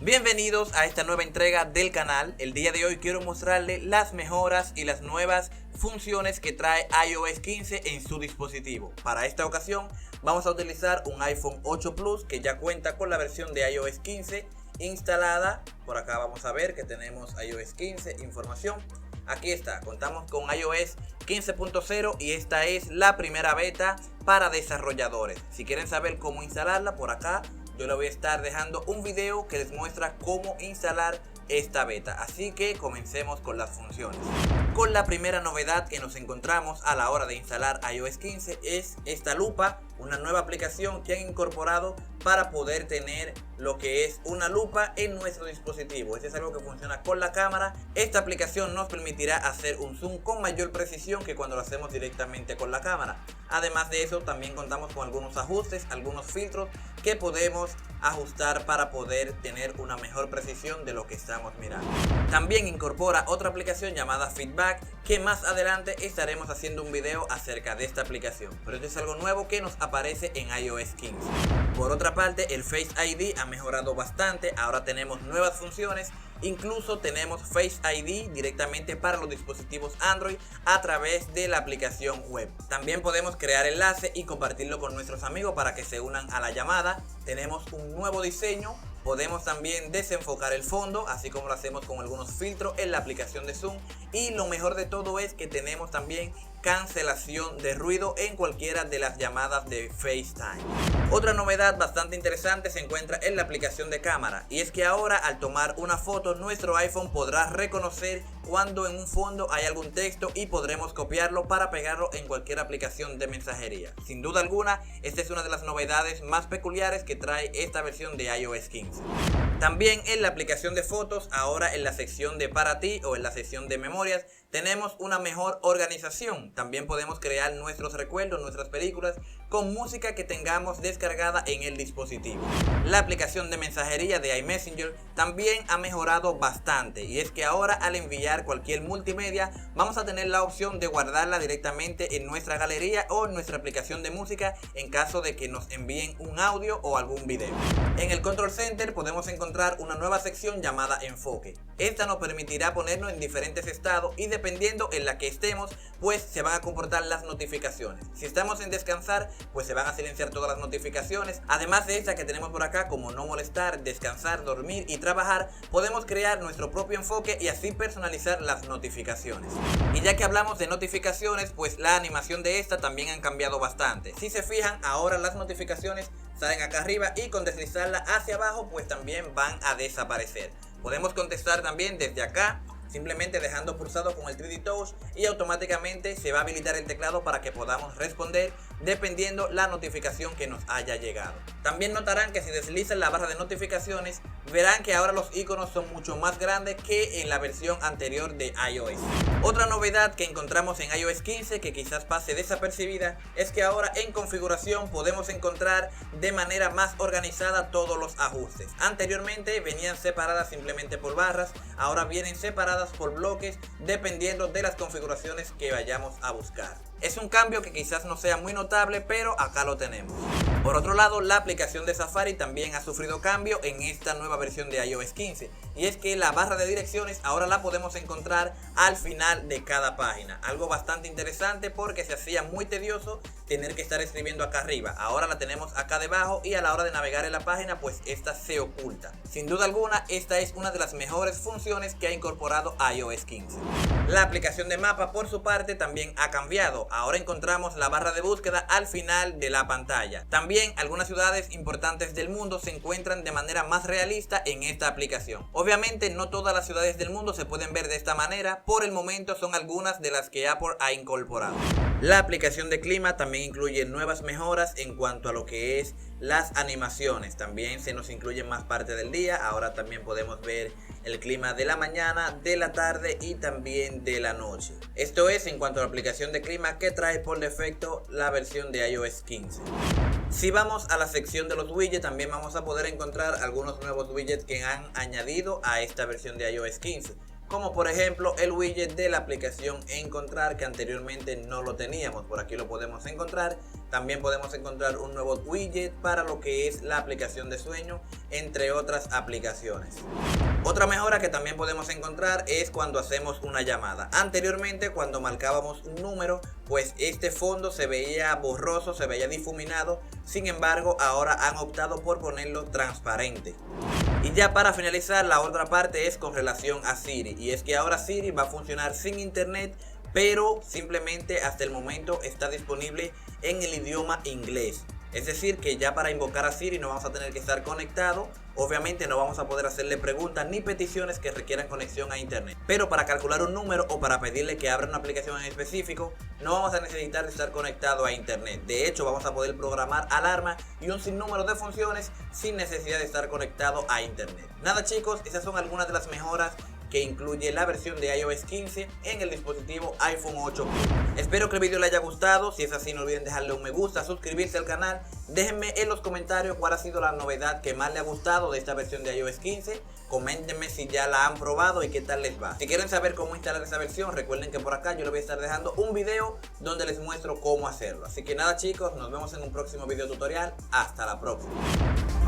Bienvenidos a esta nueva entrega del canal. El día de hoy quiero mostrarles las mejoras y las nuevas funciones que trae iOS 15 en su dispositivo. Para esta ocasión vamos a utilizar un iPhone 8 Plus que ya cuenta con la versión de iOS 15 instalada. Por acá vamos a ver que tenemos iOS 15, información. Aquí está, contamos con iOS 15.0 y esta es la primera beta para desarrolladores. Si quieren saber cómo instalarla, por acá yo les voy a estar dejando un video que les muestra cómo instalar esta beta. Así que comencemos con las funciones. Con la primera novedad que nos encontramos a la hora de instalar iOS 15 es esta lupa, una nueva aplicación que han incorporado para poder tener lo que es una lupa en nuestro dispositivo. Este es algo que funciona con la cámara. Esta aplicación nos permitirá hacer un zoom con mayor precisión que cuando lo hacemos directamente con la cámara. Además de eso, también contamos con algunos ajustes, algunos filtros que podemos ajustar para poder tener una mejor precisión de lo que estamos mirando. También incorpora otra aplicación llamada Feedback, que más adelante estaremos haciendo un video acerca de esta aplicación, pero esto es algo nuevo que nos aparece en iOS 15. Por otra parte, el Face ID ha mejorado bastante. Ahora tenemos nuevas funciones. Incluso tenemos Face ID directamente para los dispositivos Android a través de la aplicación web. También podemos crear enlace y compartirlo con nuestros amigos para que se unan a la llamada. Tenemos un nuevo diseño. Podemos también desenfocar el fondo, así como lo hacemos con algunos filtros en la aplicación de Zoom. Y lo mejor de todo es que tenemos también cancelación de ruido en cualquiera de las llamadas de FaceTime. Otra novedad bastante interesante se encuentra en la aplicación de cámara, y es que ahora al tomar una foto nuestro iPhone podrá reconocer cuando en un fondo hay algún texto y podremos copiarlo para pegarlo en cualquier aplicación de mensajería. Sin duda alguna, esta es una de las novedades más peculiares que trae esta versión de iOS 15. También en la aplicación de fotos, ahora en la sección de para ti o en la sección de memorias, tenemos una mejor organización. También podemos crear nuestros recuerdos, nuestras películas con música que tengamos descargada en el dispositivo. La aplicación de mensajería de iMessenger también ha mejorado bastante, y es que ahora al enviar cualquier multimedia vamos a tener la opción de guardarla directamente en nuestra galería o en nuestra aplicación de música en caso de que nos envíen un audio o algún video. En el Control Center podemos encontrar una nueva sección llamada Enfoque. Esta nos permitirá ponernos en diferentes estados y dependiendo en la que estemos, pues se van a comportar las notificaciones. Si estamos en descansar, pues se van a silenciar todas las notificaciones. Además de esta que tenemos por acá como no molestar, descansar, dormir y trabajar, podemos crear nuestro propio enfoque y así personalizar las notificaciones. Y ya que hablamos de notificaciones, pues la animación de esta también han cambiado bastante. Si se fijan, ahora las notificaciones salen acá arriba y con deslizarla hacia abajo pues también van a desaparecer. Podemos contestar también desde acá, simplemente dejando pulsado con el 3D Touch, y automáticamente se va a habilitar el teclado para que podamos responder dependiendo la notificación que nos haya llegado. También notarán que si deslizan la barra de notificaciones, verán que ahora los iconos son mucho más grandes que en la versión anterior de iOS. Otra novedad que encontramos en iOS 15 que quizás pase desapercibida es que ahora en configuración podemos encontrar de manera más organizada todos los ajustes. Anteriormente venían separadas simplemente por barras, ahora vienen separadas por bloques dependiendo de las configuraciones que vayamos a buscar. Es un cambio que quizás no sea muy notable, pero acá lo tenemos. Por otro lado, la aplicación de Safari también ha sufrido cambio en esta nueva versión de iOS 15, y es que la barra de direcciones ahora la podemos encontrar al final de cada página. Algo bastante interesante porque se hacía muy tedioso tener que estar escribiendo acá arriba. Ahora la tenemos acá debajo y a la hora de navegar en la página pues esta se oculta. Sin duda alguna, esta es una de las mejores funciones que ha incorporado iOS 15. La aplicación de mapa por su parte también ha cambiado. Ahora encontramos la barra de búsqueda al final de la pantalla. También algunas ciudades importantes del mundo se encuentran de manera más realista en esta aplicación. Obviamente no todas las ciudades del mundo se pueden ver de esta manera. Por el momento son algunas de las que Apple ha incorporado. La aplicación de clima también incluye nuevas mejoras en cuanto a lo que es las animaciones. También se nos incluye más parte del día. Ahora también podemos ver el clima de la mañana, de la tarde y también de la noche. Esto es en cuanto a la aplicación de clima que trae por defecto la versión de iOS 15. Si vamos a la sección de los widgets, también vamos a poder encontrar algunos nuevos widgets que han añadido a esta versión de iOS 15. como por ejemplo el widget de la aplicación Encontrar, que anteriormente no lo teníamos. Por aquí lo podemos encontrar. También podemos encontrar un nuevo widget para lo que es la aplicación de sueño, entre otras aplicaciones. Otra mejora que también podemos encontrar es cuando hacemos una llamada. Anteriormente, cuando marcábamos un número, pues este fondo se veía borroso, se veía difuminado. Sin embargo, ahora han optado por ponerlo transparente. Y ya para finalizar, la otra parte es con relación a Siri. Y es que ahora Siri va a funcionar sin internet, pero simplemente hasta el momento está disponible en el idioma inglés. Es decir, que ya para invocar a Siri no vamos a tener que estar conectados. Obviamente no vamos a poder hacerle preguntas ni peticiones que requieran conexión a internet. Pero para calcular un número o para pedirle que abra una aplicación en específico, no vamos a necesitar de estar conectado a internet. De hecho, vamos a poder programar alarma y un sinnúmero de funciones sin necesidad de estar conectado a internet. Nada chicos, esas son algunas de las mejoras que incluye la versión de iOS 15 en el dispositivo iPhone 8 Plus. Espero que el video les haya gustado. Si es así, no olviden dejarle un me gusta, suscribirse al canal. Déjenme en los comentarios cuál ha sido la novedad que más les ha gustado de esta versión de iOS 15. Coméntenme si ya la han probado y qué tal les va. Si quieren saber cómo instalar esa versión, recuerden que por acá yo les voy a estar dejando un video donde les muestro cómo hacerlo. Así que nada chicos, nos vemos en un próximo video tutorial. Hasta la próxima.